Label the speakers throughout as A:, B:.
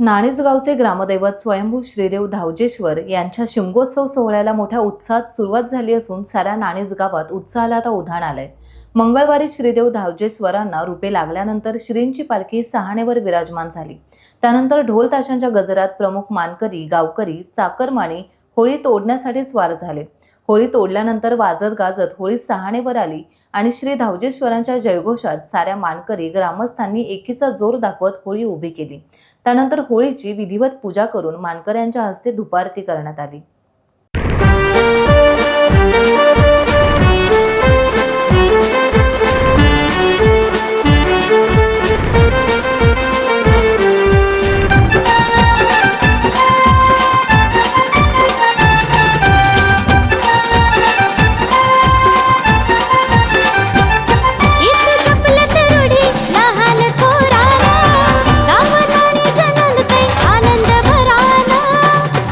A: नाणेजगावचे ग्रामदैवत स्वयंभू श्रीदेव धावजेश्वर यांच्या शिमगोत्सव सोहळ्याला मोठ्या उत्साहात सुरुवात झाली असून साऱ्या नाणेज गावात उत्साहाला आता उधाण आलंय। मंगळवारी श्रीदेव धावजेश्वरांना रूपे लागल्यानंतर श्रींची पालखी सहाणेवर विराजमान झाली। त्यानंतर ढोल ताशांच्या गजरात प्रमुख मानकरी, गावकरी, चाकरमानी होळी तोडण्यासाठी स्वार झाले। होळी तोडल्यानंतर वाजत गाजत होळी सहाणेवर आली आणि श्री धावजेश्वरांच्या जयघोषात साऱ्या मानकरी ग्रामस्थांनी एकीचा जोर दाखवत होळी उभी केली। त्यानंतर होळीची विधिवत पूजा करून मानकऱ्यांच्या हस्ते धुपारती करण्यात आली।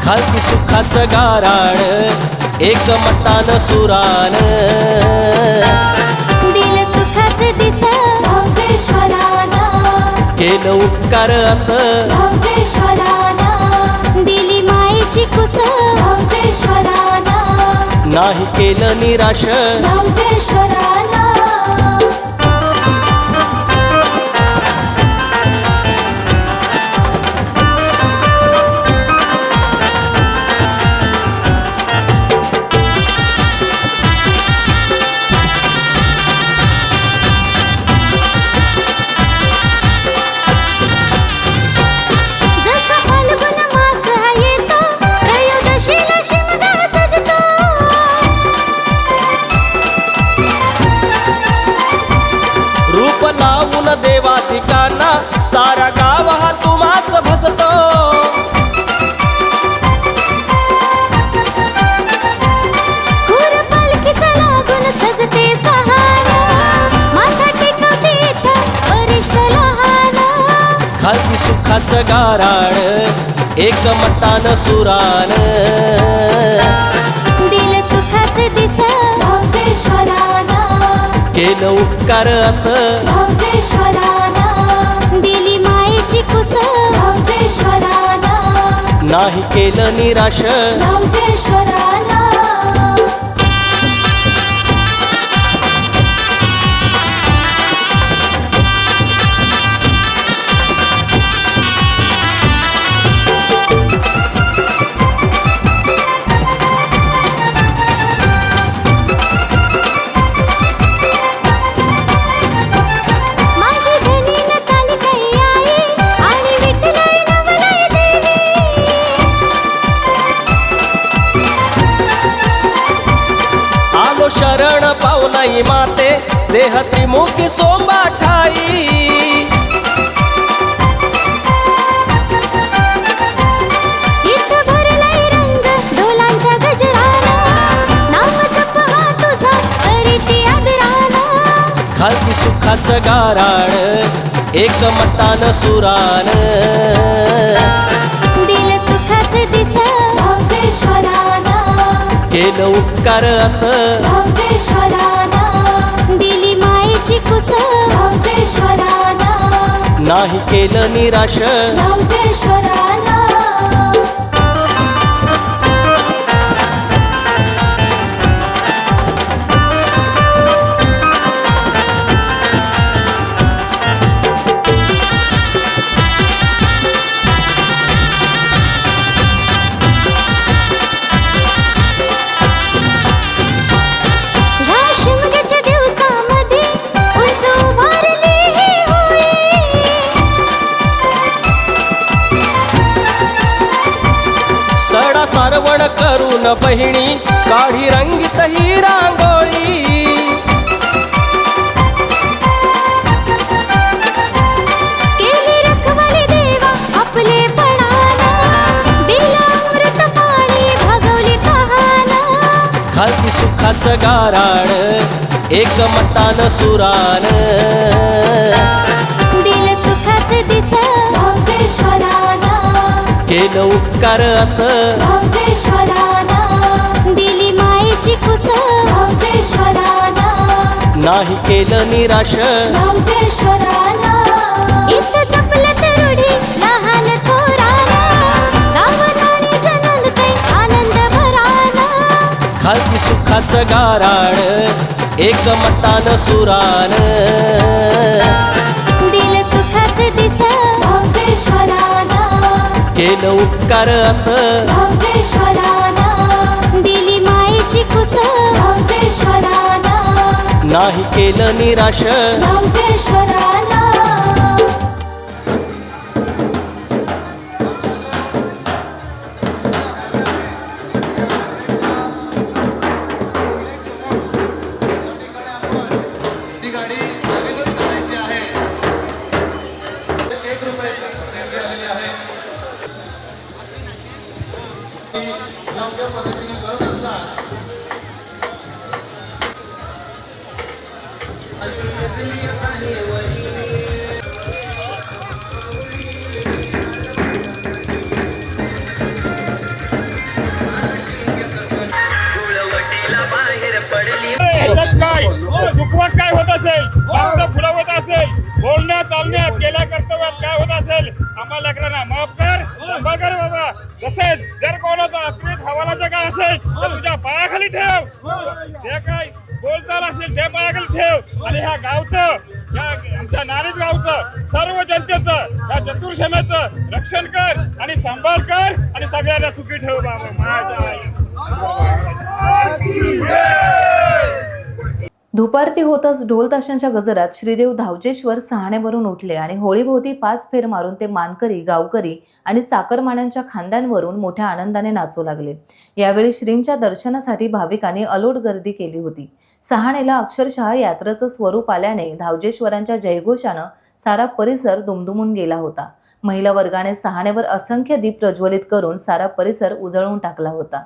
B: खालती सुखाचं गाराण एक मतान सुरान
C: दिल सुखाचं दिस धावजेश्वराना
B: केलं उपकार असं
C: धावजेश्वराना दिली मायेची कुस धावजेश्वराना
B: नाही केलं निराश
C: धावजेश्वराना
B: लावून देवा ठिकाणा सारा गाव हा तुम्हास भजतो।
C: खुर पालखीचा लागून सजते सहान माथा टेकवते इथं वरिष्ठ लहान
B: खालती सुखाचं गाराण एक मतान सुरान
C: दिल सुखाचं दिस धावजेश्वराना
B: केलं उपकार असं
C: धावजेश्वराना दिली मायेची कुस धावजेश्वराना
B: नाही केलं निराश
C: धावजेश्वराना
B: शरण पावनाई माते देह त्रिमुखी सोंबा ठाई
C: इथं भरलाय रंग ढोलांच्या गजराना नाव जपहा तुझा करीती आदराना
B: खालती सुखाचं गाराण एक मतान सुरान
C: दिल सुखाचं दिस धावजेश्वराना
B: केलं उपकार असं
C: धावजेश्वराना दिली मायेची कुस धावजेश्वराना
B: नाही केलं निराश
C: धावजेश्वराना
B: सडा सारवण करून बहिणी काढी रंगीत ही रांगोळी
C: केली रखवाली देवा आपले पणाना दिला अमृत पाणी भागवली कहाना
B: खालती सुखाचं गाराण एक मतान सुरान
C: दिल सुखाचं दिस धावजेश्वराना
B: केलं उपकार असं
C: धावजेश्वराना दिली मायेची कुस धावजेश्वराना
B: नाही केलं निराश
C: धावजेश्वराना इथं जपलं तर रूढी लहान थोरा
B: विठ्ठलाच गाराण एकमतान सुरान
C: दिल सुखाचे दिस भावजेश्वराना
B: केलं उपकार असं
C: भावजेश्वराना दिली मायेची कुस भावजेश्वराना
B: नाही केलं निराश
C: भावजेश्वराना
D: ती गाडी लगेचच करायची आहे. योग्य पद्धतीने करत असतात.
E: ह्याच्यात काय दुखवाट काय होत असेल फक्त फुलवत असेल बोलण्यात चालण्यात केल्या कर्तव्यात काय होत असेल आम्हाला लेकरांना माफ कर सांभाळ कर बाबा. तसेच जर कोणाचा अपीत हवालाचा काय असेल तर तुझ्या पायाखाली ठेव. जे काय बोलचाल असेल ते पायाखाली ठेव आणि ह्या गावचं या आमच्या नाणीज गावचं सर्व जनतेचं या चतुर्शमेचं रक्षण कर आणि सांभाळ कर आणि सगळ्यांना सुखी ठेव बाबा. माझ्या आई.
A: दुपारती होतच ढोल ताशांच्या गजरात श्रीदेव धावजेश्वर सहाण्यावरून उठले आणि होळीभोवती 5 फेर मारून ते मानकरी, गावकरी आणि चाकरमान्यांच्या खांद्यांवरून मोठ्या आनंदाने नाचू लागले. यावेळी श्रींच्या दर्शनासाठी भाविकांनी अलोट गर्दी केली होती. सहाणेला अक्षरशः यात्रेचं स्वरूप आल्याने धावजेश्वरांच्या जयघोषानं सारा परिसर दुमदुमून गेला होता. महिला वर्गाने सहाणेवर असंख्य दीप प्रज्वलित करून सारा परिसर उजळवून टाकला होता.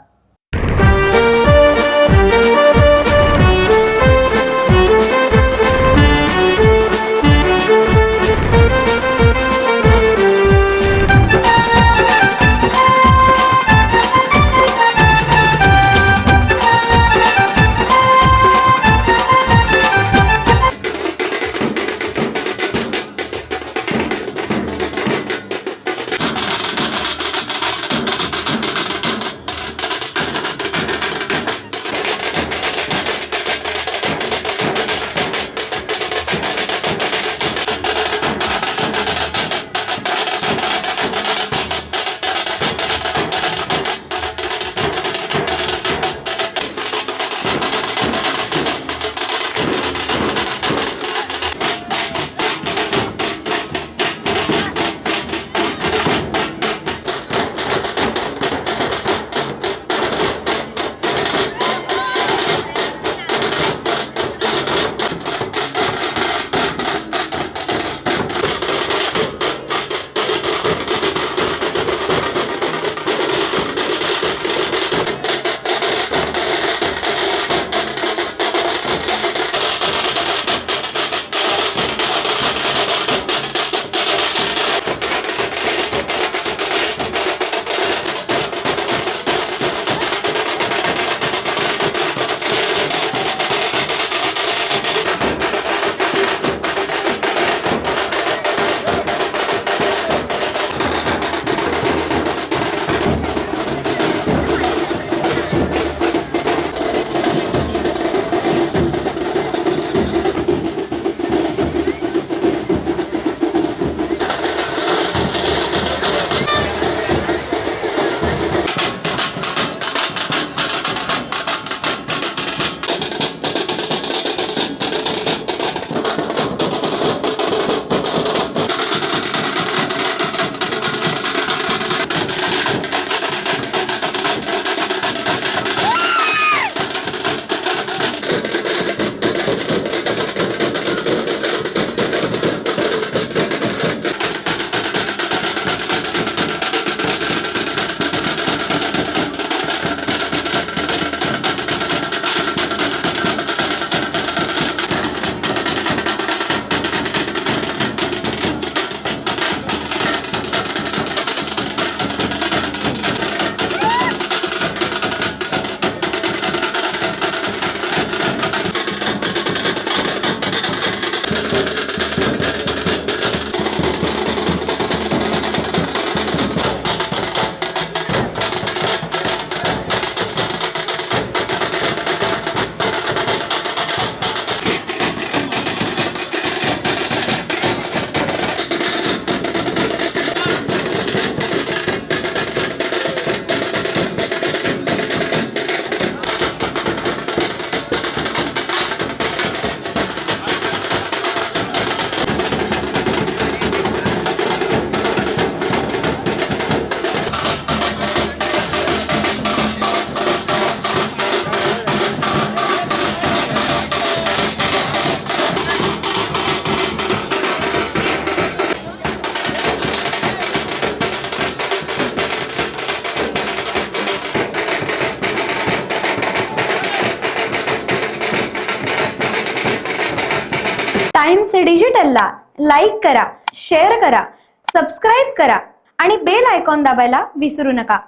F: डिजिटलला लाईक करा, शेअर करा, सबस्क्राईब करा आणि बेल आयकॉन दाबायला विसरू नका.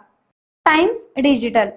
F: Times digital.